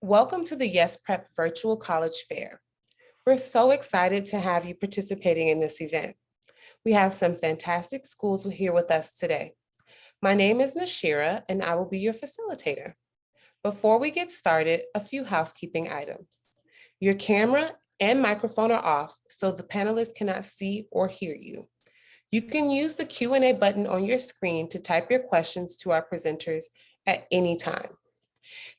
Welcome to the Yes Prep Virtual College Fair. We're so excited to have you participating in this event. We have some fantastic schools here with us today. My name is Nashira, and I will be your facilitator. Before we get started, a few housekeeping items. Your camera and microphone are off, so the panelists cannot see or hear you. You can use the Q&A button on your screen to type your questions to our presenters at any time.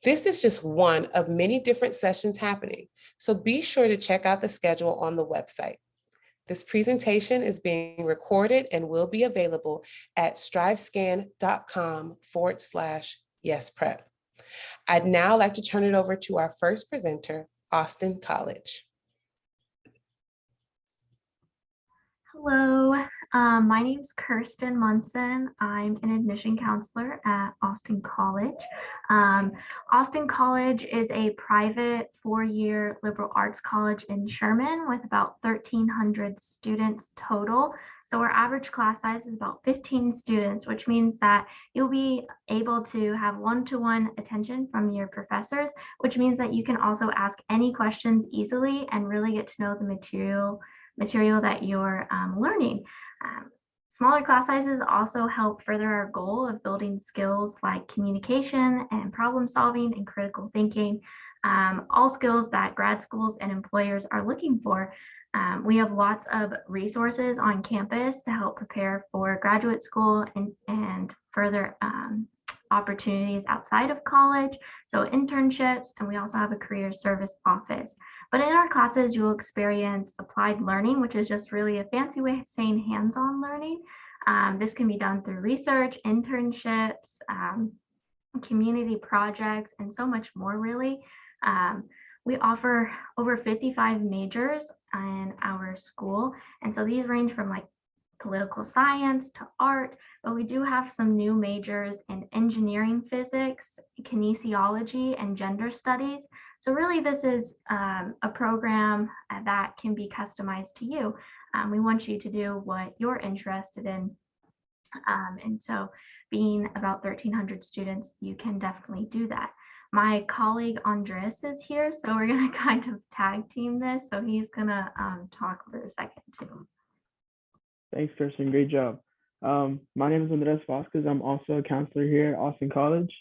This is just one of many different sessions happening, so be sure to check out the schedule on the website. This presentation is being recorded and will be available at strivescan.com/yesprep. I'd now like to turn it over to our first presenter, Austin College. Hello, my name is Kirsten Munson. I'm an admission counselor at Austin College. Austin College is a private four-year liberal arts college in Sherman with about 1,300 students total. So our average class size is about 15 students, which means that you'll be able to have one-to-one attention from your professors, which means that you can also ask any questions easily and really get to know the material that you're learning. Smaller class sizes also help further our goal of building skills like communication and problem solving and critical thinking, all skills that grad schools and employers are looking for. We have lots of resources on campus to help prepare for graduate school and further opportunities outside of college, so internships, and we also have a career service office. But in our classes, you will experience applied learning, which is just really a fancy way of saying hands-on learning. This can be done through research, internships, community projects, and so much more, really. We offer over 55 majors in our school, and so these range from like political science to art, but we do have some new majors in engineering physics, kinesiology, and gender studies. So really this is a program that can be customized to you. We want you to do what you're interested in. And so being about 1,300 students, you can definitely do that. My colleague Andres is here, so we're gonna kind of tag team this. So he's gonna talk for a second too. Thanks, Kirsten. Great job. My name is Andres Vasquez. I'm also a counselor here at Austin College,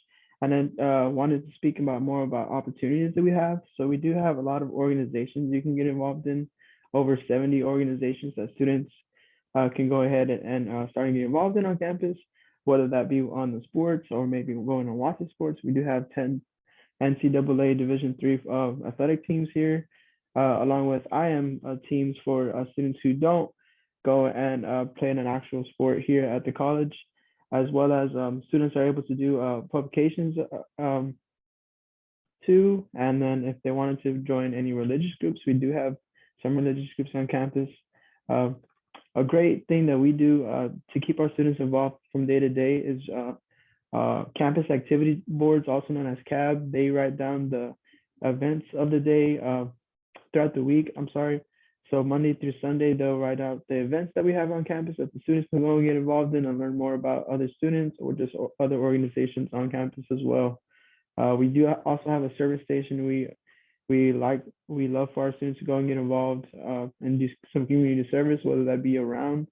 and then wanted to speak more about opportunities that we have. So we do have a lot of organizations you can get involved in, over 70 organizations that students can go ahead and start to get involved in on campus, whether that be on the sports or maybe going and watching sports. We do have 10 NCAA Division III athletic teams here, along with IM teams for students who don't go and play in an actual sport here at the college, as well as students are able to do publications too. And then if they wanted to join any religious groups, we do have some religious groups on campus. A great thing that we do to keep our students involved from day to day is campus activity boards, also known as CAB. They write down the events of the day throughout the week. So Monday through Sunday, they'll write out the events that we have on campus that the students can go and get involved in and learn more about other students or just other organizations on campus as well. We do also have a service station. We love for our students to go and get involved and do some community service, whether that be around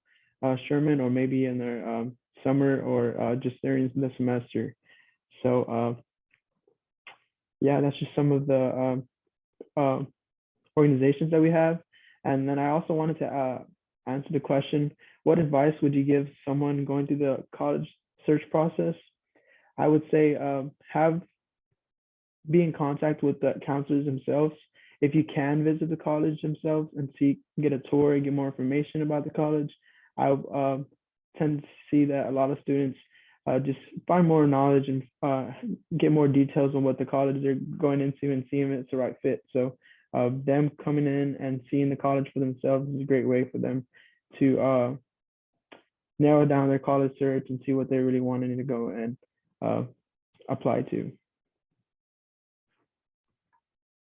Sherman or maybe in their summer or just during the semester. So yeah, that's just some of the organizations that we have. And then I also wanted to answer the question, what advice would you give someone going through the college search process? I would say be in contact with the counselors themselves. If you can visit the college themselves and get a tour and get more information about the college, I tend to see that a lot of students just find more knowledge and get more details on what the college they're going into and seeing if it's the right fit. So them coming in and seeing the college for themselves is a great way for them to narrow down their college search and see what they really wanted to go and apply to.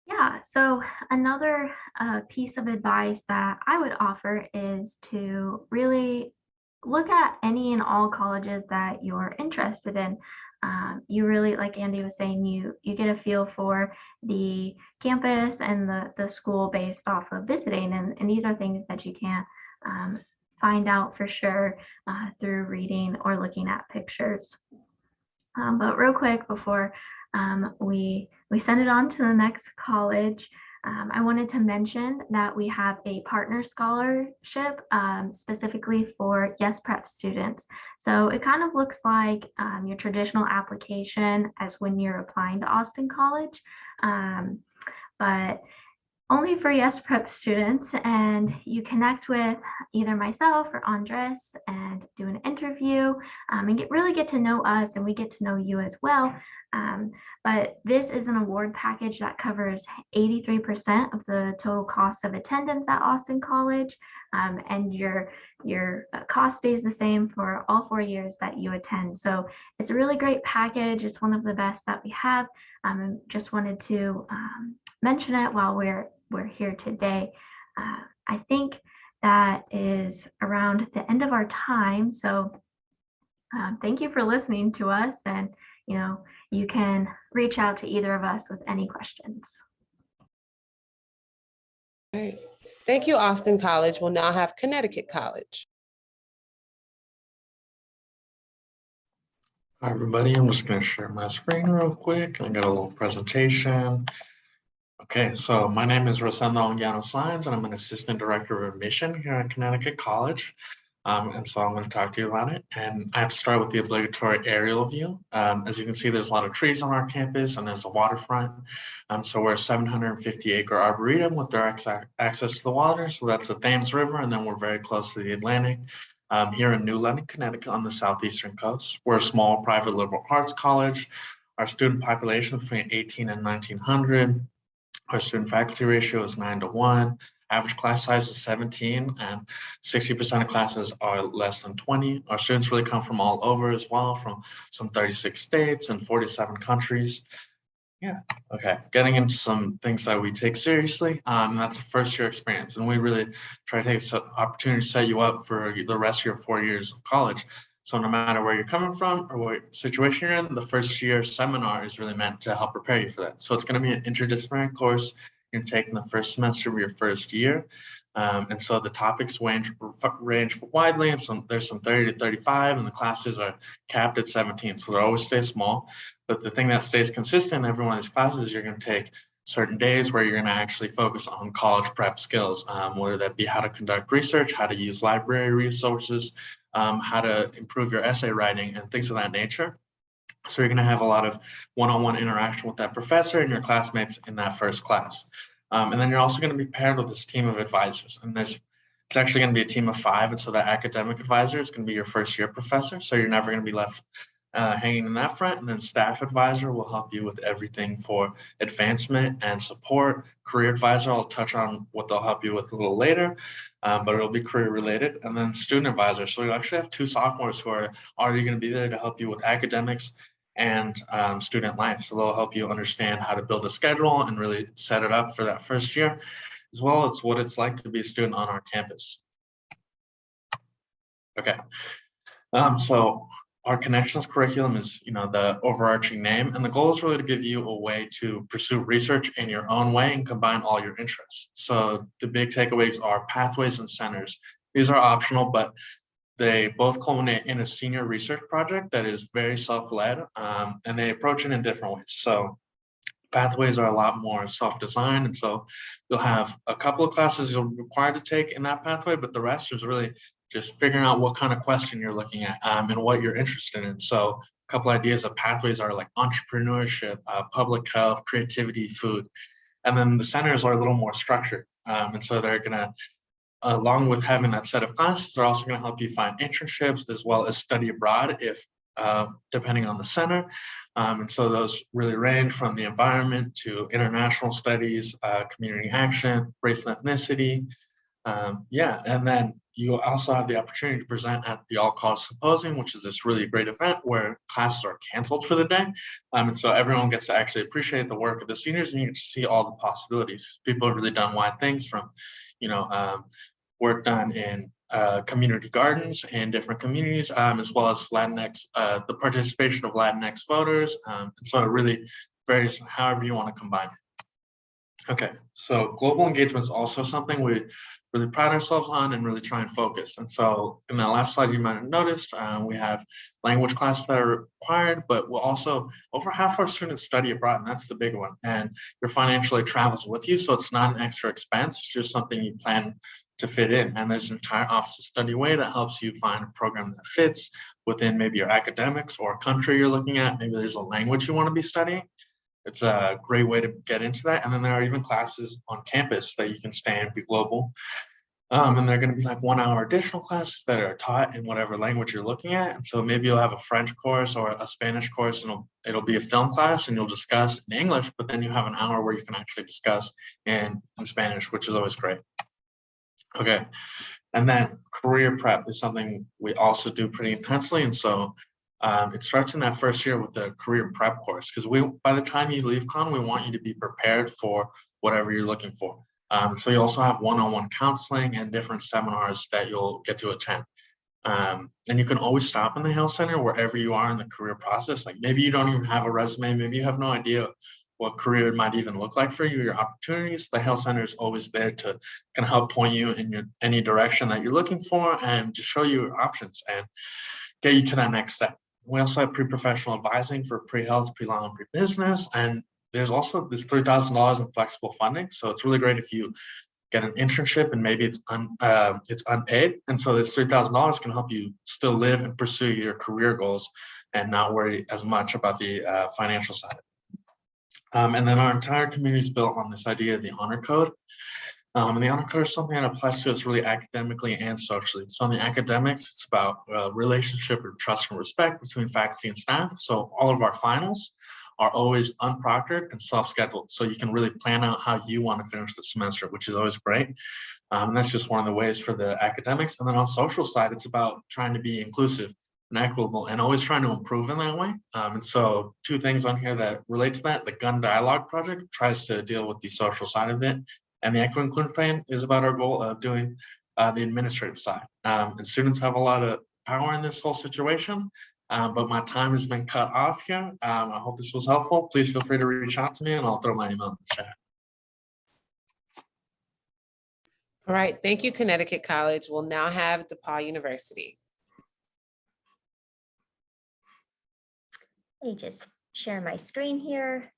Yeah, so another piece of advice that I would offer is to really look at any and all colleges that you're interested in. you really, like Andy was saying, you get a feel for the campus and the school based off of visiting. And these are things that you can't find out for sure through reading or looking at pictures. But real quick before we send it on to the next college, I wanted to mention that we have a partner scholarship specifically for Yes Prep students. So it kind of looks like your traditional application as when you're applying to Austin College, but only for Yes Prep students. And you connect with either myself or Andres and do an interview and really get to know us, and we get to know you as well. But this is an award package that covers 83% of the total cost of attendance at Austin College. And your cost stays the same for all 4 years that you attend. So it's a really great package. It's one of the best that we have. And just wanted to mention it while we're here today. I think that is around the end of our time. So thank you for listening to us, and you can reach out to either of us with any questions. All right. Thank you, Austin College. We'll now have Connecticut College. Hi, everybody. I'm just going to share my screen real quick. I got a little presentation. Okay, so my name is Rosendo Ongiano Sines, and I'm an assistant director of admission here at Connecticut College. And so I'm going to talk to you about it. And I have to start with the obligatory aerial view. As you can see, there's a lot of trees on our campus, and there's a waterfront. So we're a 750-acre arboretum with direct access to the water. So that's the Thames River, and then we're very close to the Atlantic. Here in New London, Connecticut, on the southeastern coast. We're a small private liberal arts college. Our student population is between 18 and 1900. Our student faculty ratio is 9-to-1. Average class size is 17, and 60% of classes are less than 20. Our students really come from all over as well, from some 36 states and 47 countries. Yeah, okay. Getting into some things that we take seriously, that's a first-year experience, and we really try to take this opportunity to set you up for the rest of your 4 years of college. So no matter where you're coming from or what situation you're in, the first year seminar is really meant to help prepare you for that. So it's going to be an interdisciplinary course you're taking the first semester of your first year. And so the topics range widely, and there's some 30 to 35, and the classes are capped at 17, so they'll always stay small. But the thing that stays consistent in every one of these classes is you're going to take certain days where you're going to actually focus on college prep skills, whether that be how to conduct research, how to use library resources, how to improve your essay writing, and things of that nature. So you're going to have a lot of one-on-one interaction with that professor and your classmates in that first class. And then you're also going to be paired with this team of advisors. And it's actually going to be a team of 5. And so that academic advisor is going to be your first year professor. So you're never going to be left hanging in that front. And then staff advisor will help you with everything for advancement and support. Career advisor, I'll touch on what they'll help you with a little later, but it'll be career related. And then student advisor. So you actually have 2 sophomores who are already going to be there to help you with academics and student life. So they'll help you understand how to build a schedule and really set it up for that first year, as well as what it's like to be a student on our campus. Okay, so our connections curriculum is, the overarching name, and the goal is really to give you a way to pursue research in your own way and combine all your interests. So the big takeaways are pathways and centers. These are optional, but they both culminate in a senior research project that is very self-led, and they approach it in different ways. So pathways are a lot more self-designed, and so you'll have a couple of classes you're required to take in that pathway, but the rest is really just figuring out what kind of question you're looking at and what you're interested in. So a couple ideas of pathways are like entrepreneurship, public health, creativity, food. And then the centers are a little more structured. And so they're going to, along with having that set of classes, they're also going to help you find internships as well as study abroad if depending on the center. And so those really range from the environment to international studies, community action, race and ethnicity. And then you also have the opportunity to present at the All College Symposium, which is this really great event where classes are canceled for the day. And so everyone gets to actually appreciate the work of the seniors, and you get to see all the possibilities. People have really done wide things from, work done in community gardens in different communities, as well as Latinx, the participation of Latinx voters. And so it really varies however you want to combine it. Okay, so global engagement is also something we really pride ourselves on and really try and focus. And so in that last slide, you might have noticed we have language classes that are required, but we'll also, over half our students study abroad, and that's the big one. And your financial aid travels with you, so it's not an extra expense, it's just something you plan to fit in. And there's an entire Office of Study Way that helps you find a program that fits within maybe your academics or a country you're looking at. Maybe there's a language you want to be studying. It's a great way to get into that. And then there are even classes on campus that you can stay and be global. And they're going to be like 1 hour additional classes that are taught in whatever language you're looking at. And so maybe you'll have a French course or a Spanish course, and it'll be a film class and you'll discuss in English, but then you have an hour where you can actually discuss in Spanish, which is always great. Okay. And then career prep is something we also do pretty intensely. And so it starts in that first year with the career prep course, because by the time you leave Con, we want you to be prepared for whatever you're looking for. So you also have one-on-one counseling and different seminars that you'll get to attend. And you can always stop in the Hale Center wherever you are in the career process. Like maybe you don't even have a resume, maybe you have no idea what career it might even look like for you, your opportunities. The Hale Center is always there to kind of help point you in any direction that you're looking for and to show you your options and get you to that next step. We also have pre-professional advising for pre-health, pre-law, and pre-business. And there's also this $3,000 in flexible funding. So it's really great if you get an internship and maybe it's unpaid. And so this $3,000 can help you still live and pursue your career goals and not worry as much about the financial side. And then our entire community is built on this idea of the honor code. And the honor code is something that applies to us really academically and socially. So on the academics, it's about relationship of trust and respect between faculty and staff. So all of our finals are always unproctored and self-scheduled. So you can really plan out how you want to finish the semester, which is always great. And that's just one of the ways for the academics. And then on social side, it's about trying to be inclusive and equitable and always trying to improve in that way. And so 2 things on here that relate to that. The Gun Dialogue Project tries to deal with the social side of it. And the Equity Inclusion Plan is about our goal of doing the administrative side. And students have a lot of power in this whole situation, but my time has been cut off here. I hope this was helpful. Please feel free to reach out to me and I'll throw my email in the chat. All right, thank you, Connecticut College. We'll now have DePauw University. Let me just share my screen here.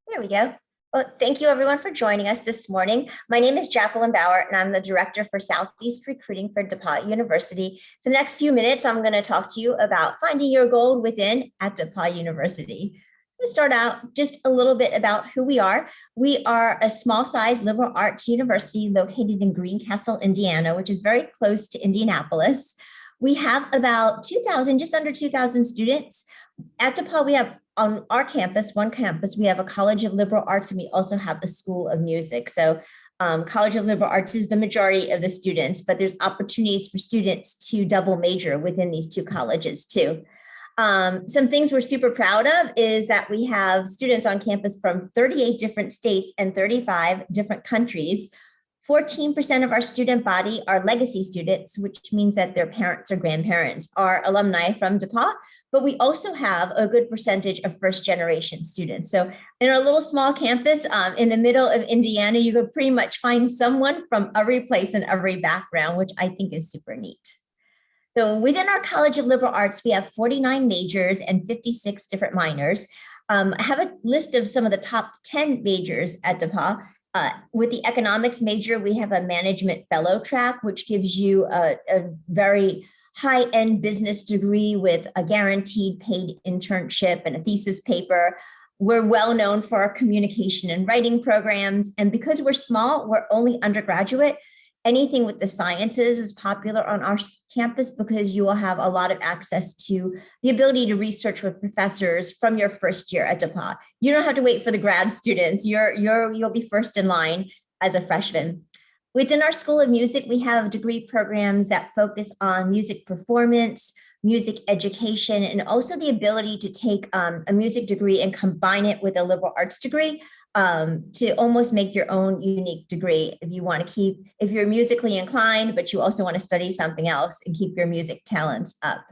There we go. Well, thank you everyone for joining us this morning. My name is Jacqueline Bauer and I'm the Director for Southeast Recruiting for DePauw University. For the next few minutes, I'm going to talk to you about finding your gold within at DePauw University. To start out, just a little bit about who we are. We are a small-sized liberal arts university located in Greencastle, Indiana, which is very close to Indianapolis. We have about 2,000, just under 2,000 students. At DePauw, we have on our campus, one campus, we have a College of Liberal Arts and we also have a School of Music. So College of Liberal Arts is the majority of the students, but there's opportunities for students to double major within these 2 colleges too. Some things we're super proud of is that we have students on campus from 38 different states and 35 different countries. 14% of our student body are legacy students, which means that their parents or grandparents are alumni from DePauw, but we also have a good percentage of first-generation students. So in our little small campus in the middle of Indiana, you could pretty much find someone from every place and every background, which I think is super neat. So within our College of Liberal Arts, we have 49 majors and 56 different minors. I have a list of some of the top 10 majors at DePauw. With the economics major, we have a management fellow track, which gives you a very high-end business degree with a guaranteed paid internship and a thesis paper. We're well known for our communication and writing programs. And because we're small, we're only undergraduate. Anything with the sciences is popular on our campus because you will have a lot of access to the ability to research with professors from your first year at DePauw. You don't have to wait for the grad students. You'll be first in line as a freshman. Within our School of Music, we have degree programs that focus on music performance, music education, and also the ability to take a music degree and combine it with a liberal arts degree. to almost make your own unique degree if you want to if you're musically inclined, but you also want to study something else and keep your music talents up.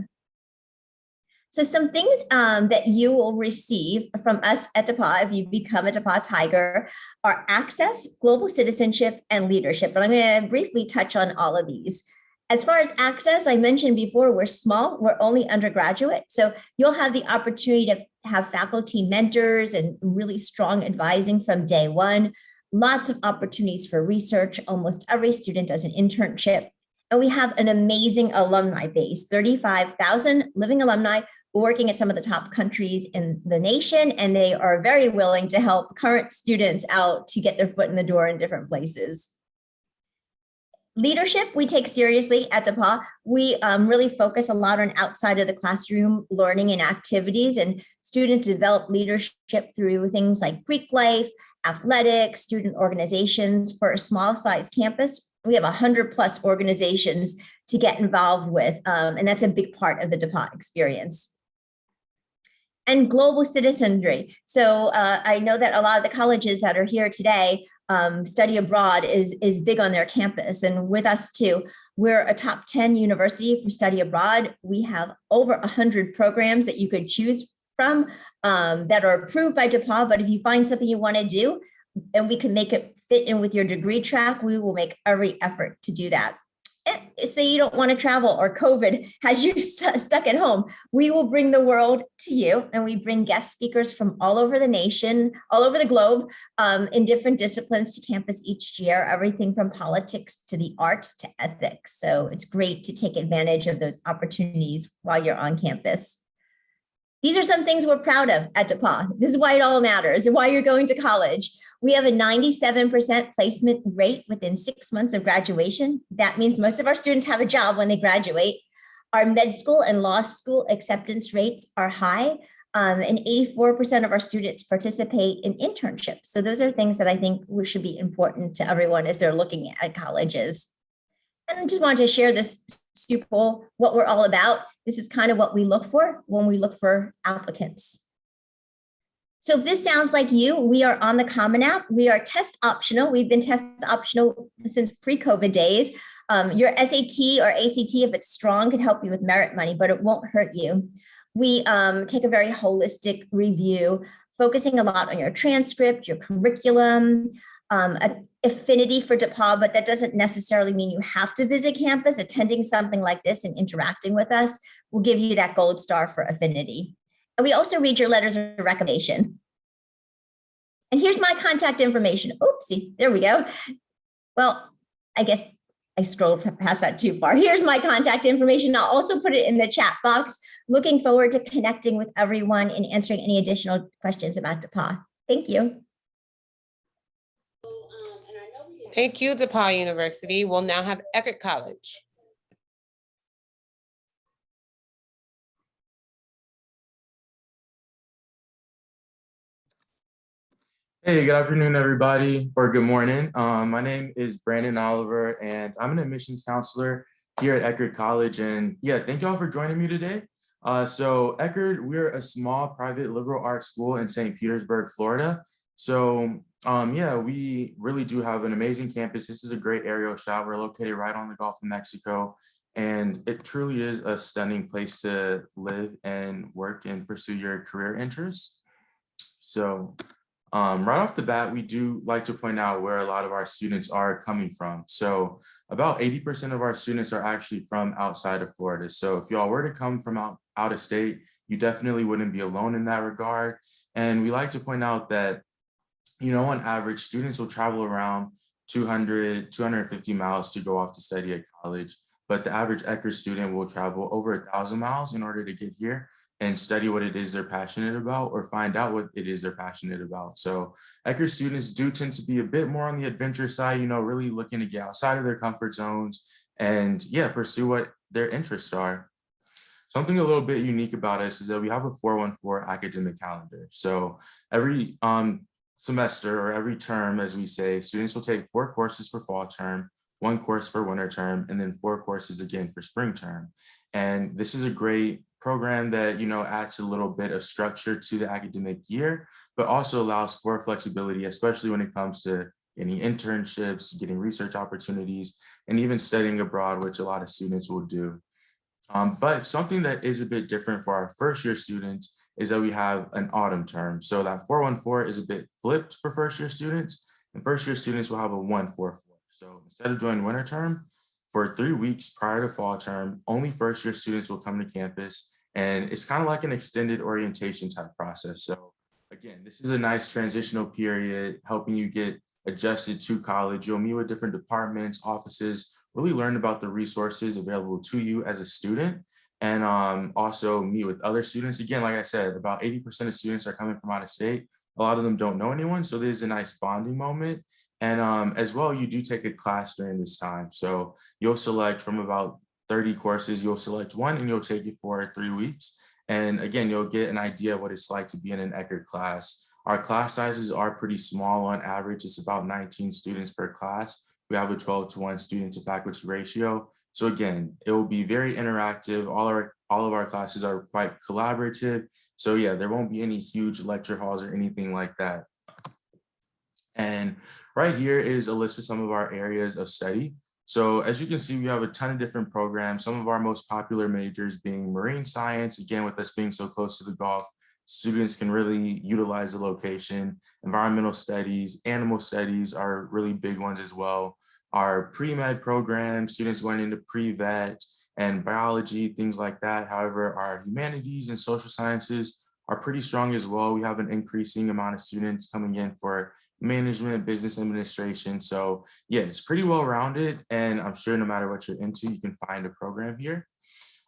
So some things that you will receive from us at DePauw if you become a DePauw Tiger are access, global citizenship, and leadership. But I'm going to briefly touch on all of these. As far as access, I mentioned before, we're small, we're only undergraduate. So you'll have the opportunity to have faculty mentors and really strong advising from day one. Lots of opportunities for research. Almost every student does an internship. And we have an amazing alumni base, 35,000 living alumni working at some of the top countries in the nation, and they are very willing to help current students out to get their foot in the door in different places. Leadership, we take seriously at DePauw. We really focus a lot on outside of the classroom learning and activities, and students develop leadership through things like Greek life, athletics, student organizations. For a small size campus, we have 100+ organizations to get involved with, and that's a big part of the DePauw experience. And global citizenry. So I know that a lot of the colleges that are here today, study abroad is big on their campus, and with us too. We're a top 10 university for study abroad. We have over 100 programs that you could choose from that are approved by DePauw, but if you find something you want to do and we can make it fit in with your degree track, we will make every effort to do that. Say you don't want to travel or COVID has you stuck at home, we will bring the world to you, and we bring guest speakers from all over the nation, all over the globe, in different disciplines to campus each year, everything from politics to the arts to ethics. So it's great to take advantage of those opportunities while you're on campus. These are some things we're proud of at DePauw. This is why it all matters and why you're going to college. We have a 97% placement rate within 6 months of graduation. That means most of our students have a job when they graduate. Our med school and law school acceptance rates are high, and 84% of our students participate in internships. So those are things that I think should be important to everyone as they're looking at colleges. And I just wanted to share this super, what we're all about. This is kind of what we look for when we look for applicants. So if this sounds like you, we are on the Common App. We are test optional. We've been test optional since pre-COVID days. Your SAT or ACT, if it's strong, can help you with merit money, but it won't hurt you. We take a very holistic review, focusing a lot on your transcript, your curriculum, affinity for DePauw, but that doesn't necessarily mean you have to visit campus. Attending something like this and interacting with us will give you that gold star for affinity. And we also read your letters of recommendation. And here's my contact information. Oopsie, there we go. Well, I guess I scrolled past that too far. Here's my contact information. I'll also put it in the chat box. Looking forward to connecting with everyone and answering any additional questions about DePauw. Thank you. Thank you, DePauw University. We'll now have Eckerd College. Hey, good afternoon, everybody, or good morning. My name is Brandon Oliver, and I'm an admissions counselor here at Eckerd College. And yeah, thank y'all for joining me today. So Eckerd, we're a small private liberal arts school in St. Petersburg, Florida. So yeah, we really do have an amazing campus. This is a great aerial shot. We're located right on the Gulf of Mexico, and it truly is a stunning place to live and work and pursue your career interests. So right off the bat, we do like to point out where a lot of our students are coming from. So about 80% of our students are actually from outside of Florida. So if y'all were to come from out of state, you definitely wouldn't be alone in that regard. And we like to point out that, you know, on average, students will travel around 250 miles to go off to study at college. But the average Eckerd student will travel over 1,000 miles in order to get here and study what it is they're passionate about or find out what it is they're passionate about. So Eckerd students do tend to be a bit more on the adventure side, you know, really looking to get outside of their comfort zones and yeah, pursue what their interests are. Something a little bit unique about us is that we have a 414 academic calendar. So every semester or every term, as we say, students will take 4 courses for fall term, 1 course for winter term, and then 4 courses again for spring term. And this is a great program that, adds a little bit of structure to the academic year, but also allows for flexibility, especially when it comes to getting internships, getting research opportunities, and even studying abroad, which a lot of students will do. But something that is a bit different for our first year students is that we have an autumn term. So that 414 is a bit flipped for first year students, and first year students will have a 144. So instead of doing winter term, for 3 weeks prior to fall term, only first year students will come to campus, and it's kind of like an extended orientation type process. So again, this is a nice transitional period, helping you get adjusted to college. You'll meet with different departments, offices, really learn about the resources available to you as a student, and also meet with other students. Again, like I said, about 80% of students are coming from out of state. A lot of them don't know anyone, so there's a nice bonding moment. And as well, you do take a class during this time. So you'll select from about 30 courses, you'll select one and you'll take it for 3 weeks. And again, you'll get an idea of what it's like to be in an Eckerd class. Our class sizes are pretty small on average. It's about 19 students per class. We have a 12-to-1 student to faculty ratio. So again, it will be very interactive. All of our classes are quite collaborative. So yeah, there won't be any huge lecture halls or anything like that. And right here is a list of some of our areas of study. So as you can see, we have a ton of different programs, some of our most popular majors being marine science. Again, with us being so close to the Gulf, students can really utilize the location. Environmental studies, animal studies are really big ones as well. Our pre-med program, students going into pre-vet and biology, things like that. However, our humanities and social sciences are pretty strong as well. We have an increasing amount of students coming in for management, business administration. So yeah, it's pretty well-rounded, and I'm sure no matter what you're into, you can find a program here.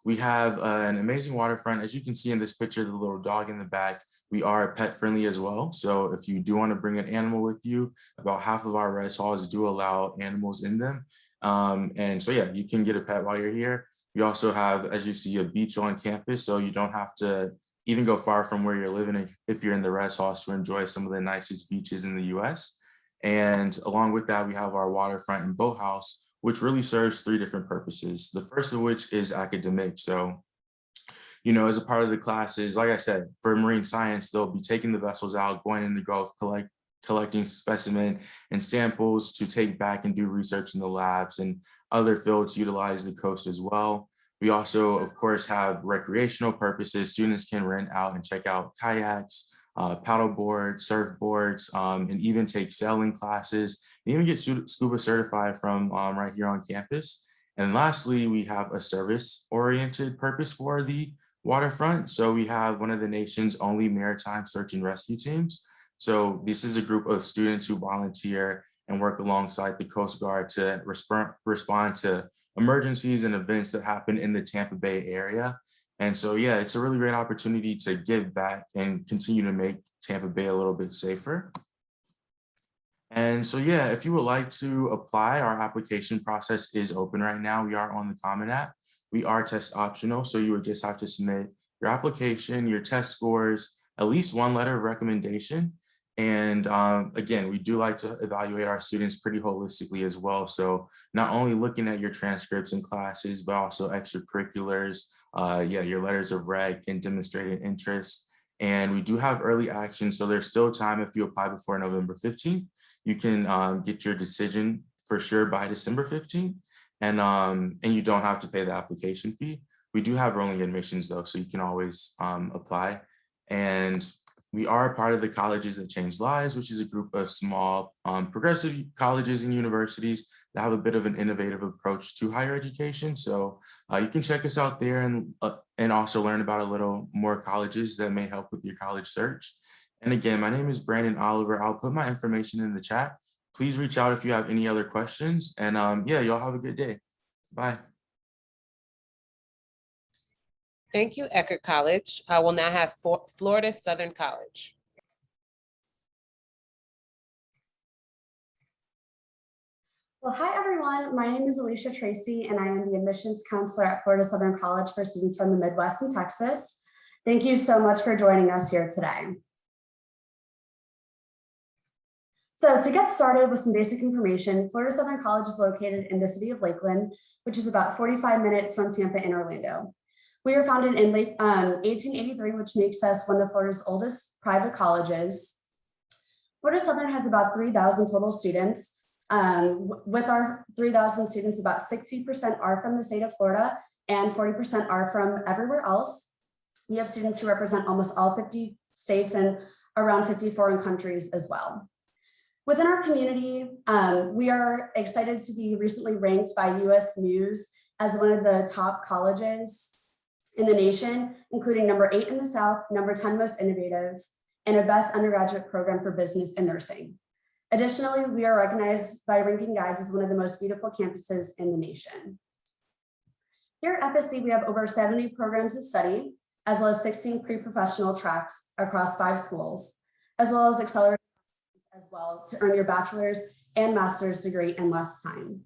We have an amazing waterfront. As you can see in this picture, the little dog in the back, we are pet friendly as well. So if you do want to bring an animal with you, about half of our res halls do allow animals in them. And so yeah, you can get a pet while you're here. We also have, as you see, a beach on campus, so you don't have to even go far from where you're living if you're in the res halls to enjoy some of the nicest beaches in the US. And along with that, we have our waterfront and boathouse, which really serves 3 different purposes. The first of which is academic. So, as a part of the classes, like I said, for marine science, they'll be taking the vessels out, going in the Gulf, collecting specimen and samples to take back and do research in the labs, and other fields utilize the coast as well. We also, of course, have recreational purposes. Students can rent out and check out kayaks, paddleboard, surfboards, and even take sailing classes, and even get scuba certified from right here on campus. And lastly, we have a service-oriented purpose for the waterfront. So we have one of the nation's only maritime search and rescue teams. So this is a group of students who volunteer and work alongside the Coast Guard to respond to emergencies and events that happen in the Tampa Bay area. And so, yeah, it's a really great opportunity to give back and continue to make Tampa Bay a little bit safer. And so, yeah, if you would like to apply, our application process is open right now. We are on the Common App. We are test optional, so you would just have to submit your application, your test scores, at least 1 letter of recommendation. And again, we do like to evaluate our students pretty holistically as well. So not only looking at your transcripts and classes, but also extracurriculars, your letters of rec and demonstrated interest. And we do have early action, so there's still time. If you apply before November 15th, you can get your decision for sure by December 15th. And you don't have to pay the application fee. We do have rolling admissions though, so you can always apply. And we are part of the Colleges That Change Lives, which is a group of small progressive colleges and universities that have a bit of an innovative approach to higher education. So you can check us out there and also learn about a little more colleges that may help with your college search. And again, my name is Brandon Oliver. I'll put my information in the chat. Please reach out if you have any other questions. And yeah, y'all have a good day. Bye. Thank you, Eckerd College. I will now have Florida Southern College. Well, hi everyone. My name is Alicia Tracy, and I am the admissions counselor at Florida Southern College for students from the Midwest and Texas. Thank you so much for joining us here today. So to get started with some basic information, Florida Southern College is located in the city of Lakeland, which is about 45 minutes from Tampa and Orlando. We were founded in late 1883, which makes us one of Florida's oldest private colleges. Florida Southern has about 3,000 total students. With our 3,000 students, about 60% are from the state of Florida and 40% are from everywhere else. We have students who represent almost all 50 states and around 50 foreign countries as well. Within our community, we are excited to be recently ranked by US News as one of the top colleges in the nation, including number 8 in the South, number 10 most innovative, and a best undergraduate program for business and nursing. Additionally, we are recognized by Ranking Guides as one of the most beautiful campuses in the nation. Here at FSC, we have over 70 programs of study, as well as 16 pre-professional tracks across 5 schools, as well as accelerated as well to earn your bachelor's and master's degree in less time.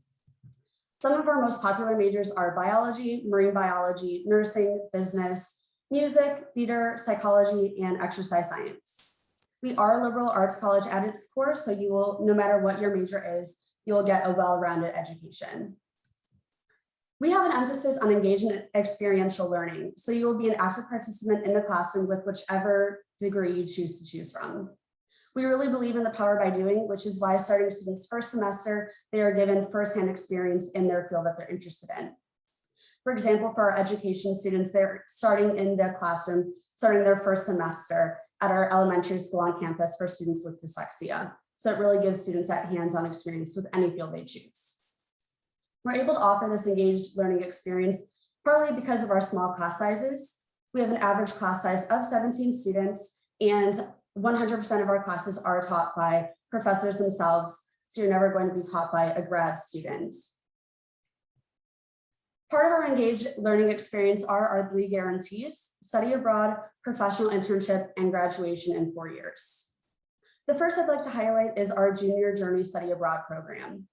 Some of our most popular majors are biology, marine biology, nursing, business, music, theater, psychology, and exercise science. We are a liberal arts college at its core, so you will, no matter what your major is, you will get a well-rounded education. We have an emphasis on engaging in experiential learning, so you will be an active participant in the classroom with whichever degree you choose from. We really believe in the power by doing, which is why starting students' first semester, they are given firsthand experience in their field that they're interested in. For example, for our education students, they're starting in the classroom, starting their first semester at our elementary school on campus for students with dyslexia. So it really gives students that hands-on experience with any field they choose. We're able to offer this engaged learning experience partly because of our small class sizes. We have an average class size of 17 students, and 100% of our classes are taught by professors themselves, so you're never going to be taught by a grad student. Part of our engaged learning experience are our 3 guarantees: study abroad, professional internship, and graduation in 4 years. The first I'd like to highlight is our Junior Journey Study Abroad program,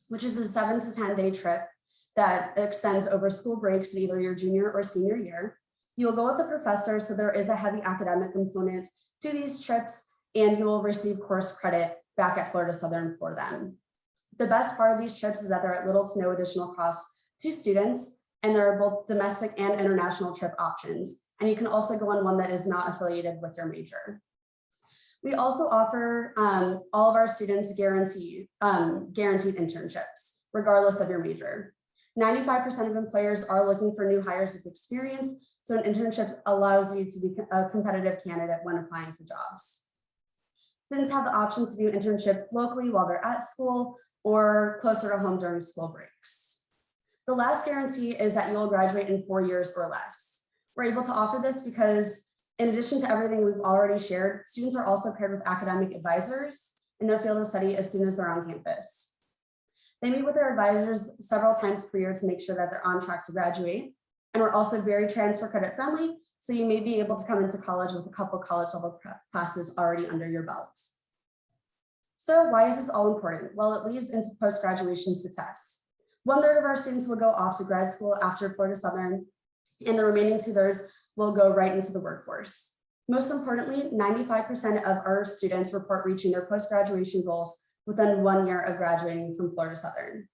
which is a 7 to 10 day trip that extends over school breaks in either your junior or senior year. You will go with the professor, so there is a heavy academic component to these trips, and you will receive course credit back at Florida Southern for them. The best part of these trips is that they're at little to no additional cost to students, and there are both domestic and international trip options. And you can also go on one that is not affiliated with your major. We also offer all of our students guaranteed internships, regardless of your major. 95% of employers are looking for new hires with experience, so an internship allows you to be a competitive candidate when applying for jobs. Students have the option to do internships locally while they're at school or closer to home during school breaks. The last guarantee is that you will graduate in 4 years or less. We're able to offer this because in addition to everything we've already shared, students are also paired with academic advisors in their field of study as soon as they're on campus. They meet with their advisors several times per year to make sure that they're on track to graduate. And we're also very transfer credit friendly, so you may be able to come into college with a couple college level classes already under your belt. So why is this all important? Well, it leads into post-graduation success. 1/3 of our students will go off to grad school after Florida Southern, and the remaining 2/3 will go right into the workforce. Most importantly, 95% of our students report reaching their post-graduation goals within 1 year of graduating from Florida Southern.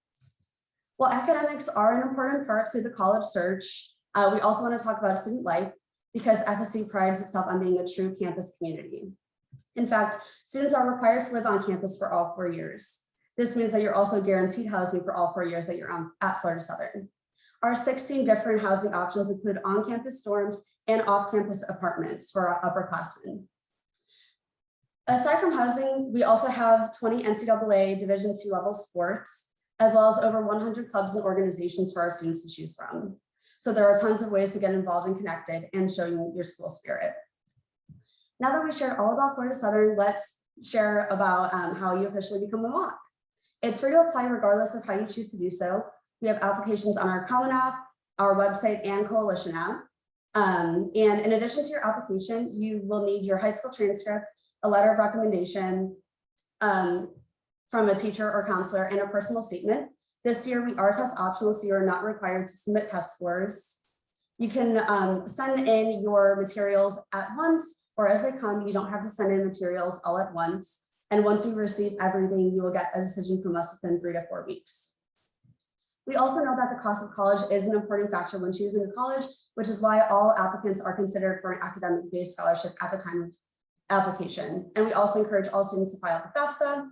While academics are an important part to the college search, we also want to talk about student life because FSC prides itself on being a true campus community. In fact, students are required to live on campus for all 4 years. This means that you're also guaranteed housing for all 4 years that you're at Florida Southern. Our 16 different housing options include on-campus dorms and off-campus apartments for our upperclassmen. Aside from housing, we also have 20 NCAA Division II level sports, as well as over 100 clubs and organizations for our students to choose from. So there are tons of ways to get involved and connected and showing your school spirit. Now that we shared all about Florida Southern, let's share about how you officially become a MOC. It's free to apply regardless of how you choose to do so. We have applications on our Common App, our website, and Coalition app. And in addition to your application, you will need your high school transcript, a letter of recommendation from a teacher or counselor, and a personal statement. This year, we are test optional, so you are not required to submit test scores. You can send in your materials at once, or as they come. You don't have to send in materials all at once. And once you receive everything, you will get a decision from us within 3 to 4 weeks. We also know that the cost of college is an important factor when choosing a college, which is why all applicants are considered for an academic-based scholarship at the time of application. And we also encourage all students to file for FAFSA,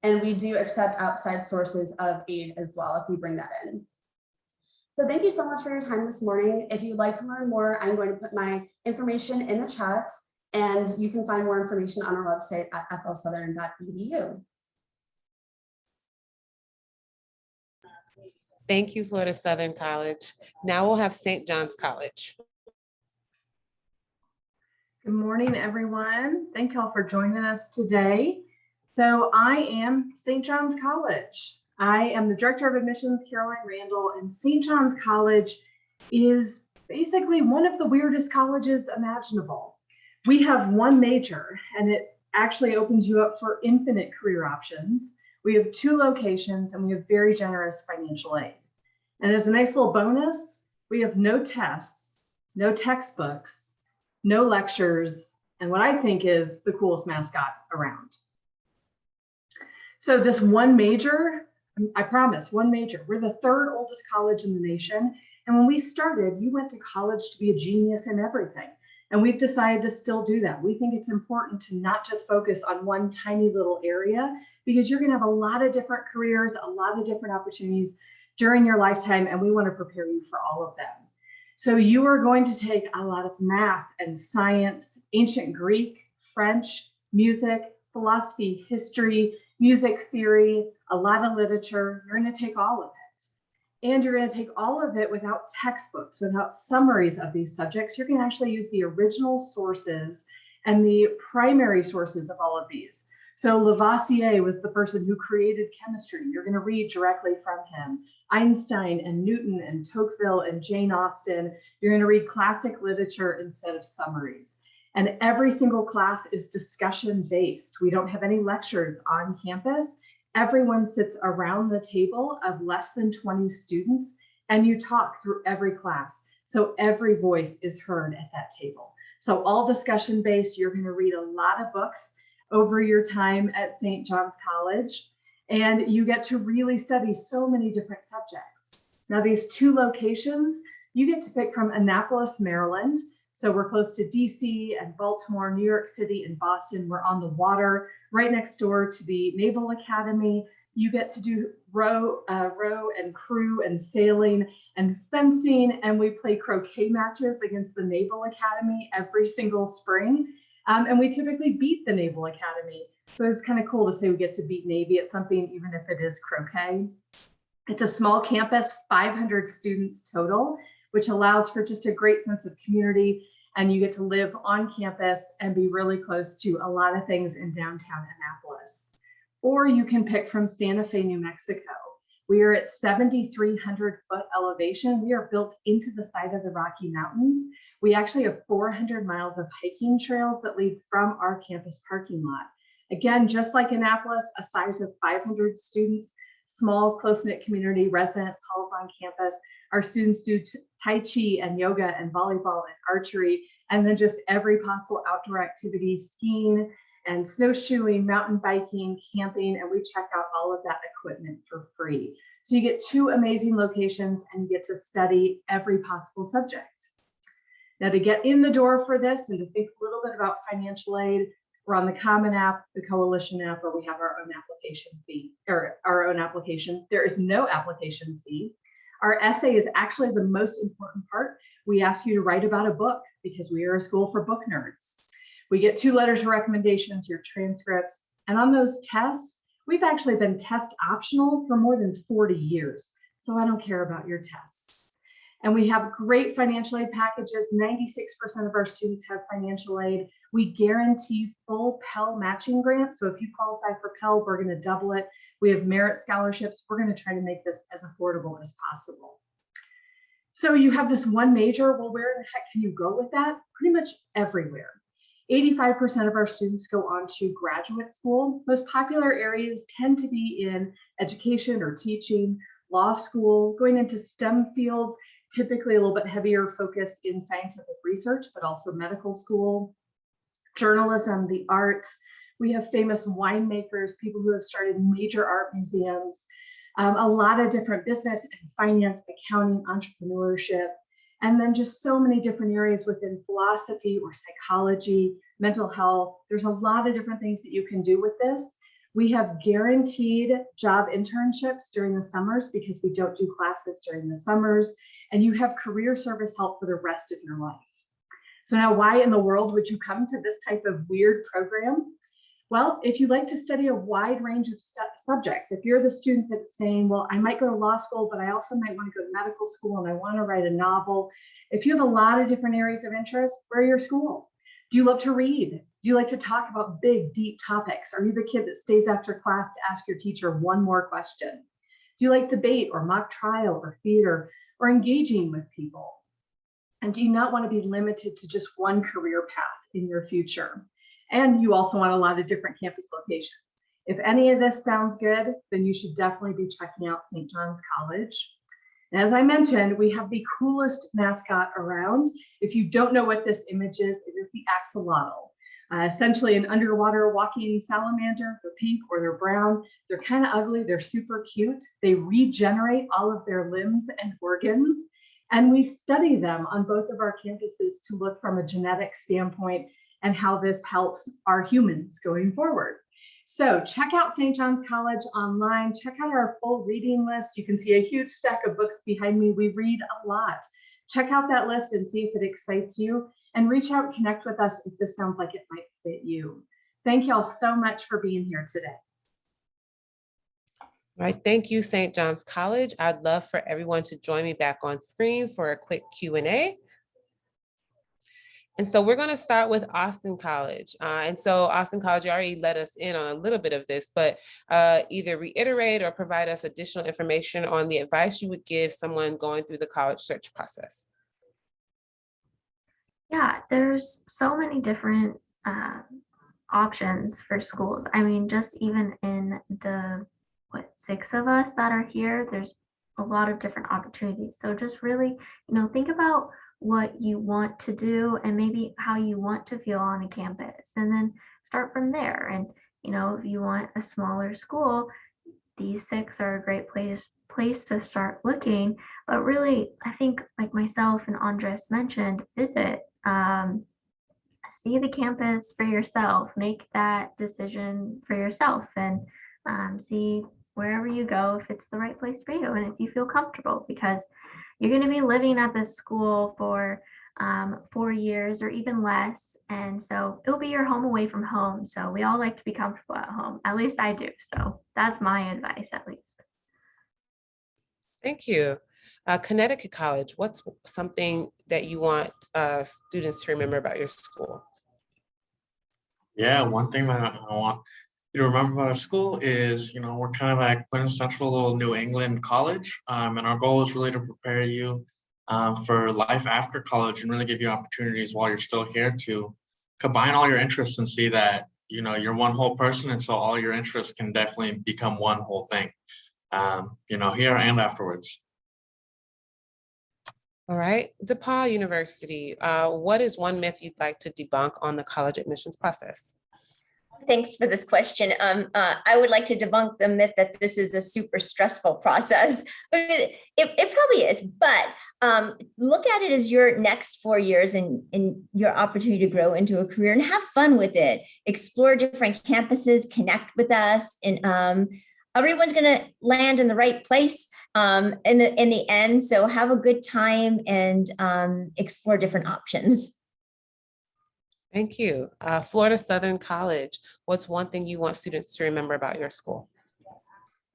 and we do accept outside sources of aid as well if we bring that in. So thank you so much for your time this morning. If you'd like to learn more, I'm going to put my information in the chats, and you can find more information on our website at flsouthern.edu. Thank you, Florida Southern College. Now we'll have St. John's College. Good morning, everyone. Thank you all for joining us today. So I am St. John's College. I am the Director of Admissions, Caroline Randall, and St. John's College is basically one of the weirdest colleges imaginable. We have one major, and it actually opens you up for infinite career options. We have 2 locations, and we have very generous financial aid. And as a nice little bonus, we have no tests, no textbooks, no lectures, and what I think is the coolest mascot around. So this one major, I promise, one major. We're the 3rd oldest college in the nation. And when we started, you went to college to be a genius in everything. And we've decided to still do that. We think it's important to not just focus on one tiny little area, because you're going to have a lot of different careers, a lot of different opportunities during your lifetime, and we want to prepare you for all of them. So you are going to take a lot of math and science, ancient Greek, French, music, philosophy, history, music theory, a lot of literature. You're going to take all of it. And you're going to take all of it without textbooks, without summaries of these subjects. You're going to actually use the original sources and the primary sources of all of these. So Lavoisier was the person who created chemistry. You're going to read directly from him. Einstein and Newton and Tocqueville and Jane Austen. You're going to read classic literature instead of summaries. And every single class is discussion based. We don't have any lectures on campus. Everyone sits around the table of less than 20 students, and you talk through every class. So every voice is heard at that table. So all discussion based. You're going to read a lot of books over your time at St. John's College, and you get to really study so many different subjects. Now, these 2 locations, you get to pick from Annapolis, Maryland. So we're close to DC and Baltimore, New York City, and Boston. We're on the water, right next door to the Naval Academy. You get to do row and crew and sailing and fencing, and we play croquet matches against the Naval Academy every single spring. And we typically beat the Naval Academy. So it's kind of cool to say we get to beat Navy at something, even if it is croquet. It's a small campus, 500 students total, which allows for just a great sense of community. And you get to live on campus and be really close to a lot of things in downtown Annapolis. Or you can pick from Santa Fe, New Mexico. We are at 7,300 foot elevation. We are built into the side of the Rocky Mountains. We actually have 400 miles of hiking trails that lead from our campus parking lot. Again, just like Annapolis, a size of 500 students, small, close-knit community, residence halls on campus. Our students do Tai Chi and yoga and volleyball and archery, and then just every possible outdoor activity, skiing and snowshoeing, mountain biking, camping, and we check out all of that equipment for free. So you get 2 amazing locations and you get to study every possible subject. Now, to get in the door for this and to think a little bit about financial aid, we're on the Common App, the Coalition app, or we have our own application fee, or our own application. There is no application fee. Our essay is actually the most important part. We ask you to write about a book because we are a school for book nerds. We get 2 letters of recommendations, your transcripts, and on those tests, we've actually been test optional for more than 40 years. So I don't care about your tests. And we have great financial aid packages. 96% of our students have financial aid. We guarantee full Pell matching grants. So if you qualify for Pell, we're going to double it. We have merit scholarships. We're going to try to make this as affordable as possible. So you have this one major. Well, where the heck can you go with that? Pretty much everywhere. 85% of our students go on to graduate school. Most popular areas tend to be in education or teaching, law school, going into STEM fields, typically a little bit heavier focused in scientific research, but also medical school, journalism, the arts. We have famous winemakers, people who have started major art museums. a lot of different business and finance, accounting, entrepreneurship, and then just so many different areas within philosophy or psychology, mental health. There's a lot of different things that you can do with this. We have guaranteed job internships during the summers because we don't do classes during the summers, and you have career service help for the rest of your life. So now, why in the world would you come to this type of weird program? Well, if you like to study a wide range of subjects, if you're the student that's saying, well, I might go to law school, but I also might want to go to medical school and I want to write a novel. If you have a lot of different areas of interest, where are your school? Do you love to read? Do you like to talk about big, deep topics? Are you the kid that stays after class to ask your teacher one more question? Do you like debate or mock trial or theater or engaging with people? And do you not want to be limited to just one career path in your future? And you also want a lot of different campus locations. If any of this sounds good, then you should definitely be checking out St. John's College. And as I mentioned, we have the coolest mascot around. If you don't know what this image is, it is the axolotl. Essentially an underwater walking salamander. They're pink or they're brown. They're kind of ugly. They're super cute. They regenerate all of their limbs and organs. And we study them on both of our campuses to look from a genetic standpoint and how this helps our humans going forward. So check out St. John's College online. Check out our full reading list. You can see a huge stack of books behind me. We read a lot. Check out that list and see if it excites you, and reach out and connect with us if this sounds like it might fit you. Thank you all so much for being here today. All right, thank you, St. John's College. I'd love for everyone to join me back on screen for a quick Q&A. And so we're going to start with Austin College. And so Austin College, you already let us in on a little bit of this, but either reiterate or provide us additional information on the advice you would give someone going through the college search process. Yeah, there's so many different options for schools. I mean, just even in the, 6 of us that are here, there's a lot of different opportunities. So just really, think about what you want to do and maybe how you want to feel on a campus, and then start from there. And, if you want a smaller school, these 6 are a great place to start looking. But really, I think like myself and Andres mentioned, visit, see the campus for yourself, make that decision for yourself, and see wherever you go if it's the right place for you and if you feel comfortable, because you're going to be living at this school for 4 years or even less. And so it'll be your home away from home. So we all like to be comfortable at home. At least I do. So that's my advice, at least. Thank you. Connecticut College, what's something that you want students to remember about your school? Yeah, one thing that I want you to remember about our school is, we're kind of like quintessential little New England college. And our goal is really to prepare you for life after college and really give you opportunities while you're still here to combine all your interests and see that, you're one whole person. And so all your interests can definitely become one whole thing, here and afterwards. All right, DePauw University, what is one myth you'd like to debunk on the college admissions process? Thanks for this question. I would like to debunk the myth that this is a super stressful process. It probably is, but look at it as your next 4 years and your opportunity to grow into a career and have fun with it. Explore different campuses, connect with us, and everyone's going to land in the right place in the end. So have a good time and explore different options. Thank you. Florida Southern College, what's one thing you want students to remember about your school?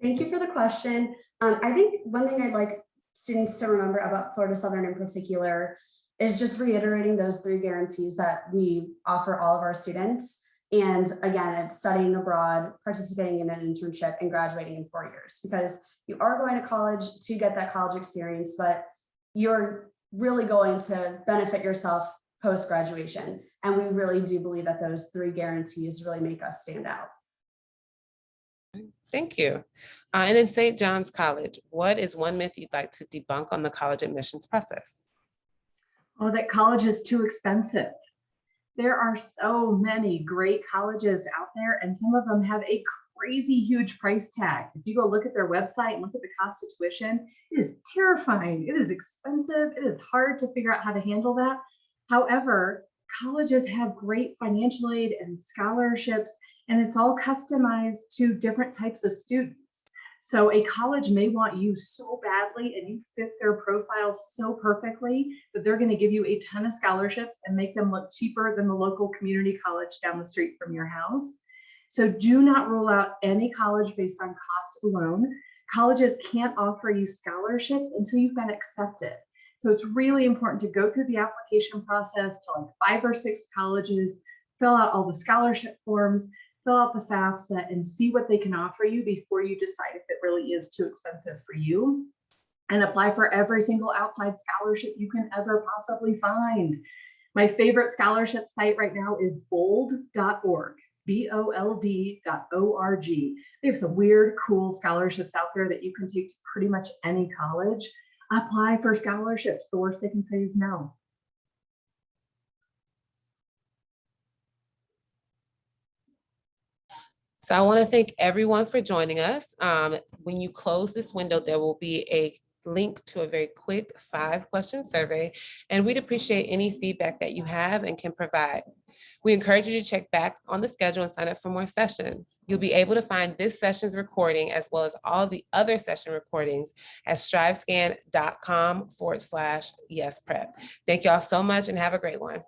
Thank you for the question. I think one thing I'd like students to remember about Florida Southern in particular is just reiterating those 3 guarantees that we offer all of our students. And again, it's studying abroad, participating in an internship, and graduating in 4 years, because you are going to college to get that college experience, but you're really going to benefit yourself post-graduation. And we really do believe that those 3 guarantees really make us stand out. Thank you. And then St. John's College, what is one myth you'd like to debunk on the college admissions process? Oh, that college is too expensive. There are so many great colleges out there, and some of them have a crazy huge price tag. If you go look at their website and look at the cost of tuition, it is terrifying. It is expensive. It is hard to figure out how to handle that. However, colleges have great financial aid and scholarships, and it's all customized to different types of students. So a college may want you so badly and you fit their profile so perfectly that they're going to give you a ton of scholarships and make them look cheaper than the local community college down the street from your house. So do not rule out any college based on cost alone. Colleges can't offer you scholarships until you've been accepted. So it's really important to go through the application process to like 5 or 6 colleges, fill out all the scholarship forms, fill out the FAFSA, and see what they can offer you before you decide if it really is too expensive for you. And apply for every single outside scholarship you can ever possibly find. My favorite scholarship site right now is bold.org. BOLD.org. They have some weird, cool scholarships out there that you can take to pretty much any college. Apply for scholarships. The worst they can say is no. So I want to thank everyone for joining us. When you close this window, there will be a link to a very quick 5-question survey, and we'd appreciate any feedback that you have and can provide. We encourage you to check back on the schedule and sign up for more sessions. You'll be able to find this session's recording as well as all the other session recordings at strivescan.com/yesprep. Thank y'all so much and have a great one.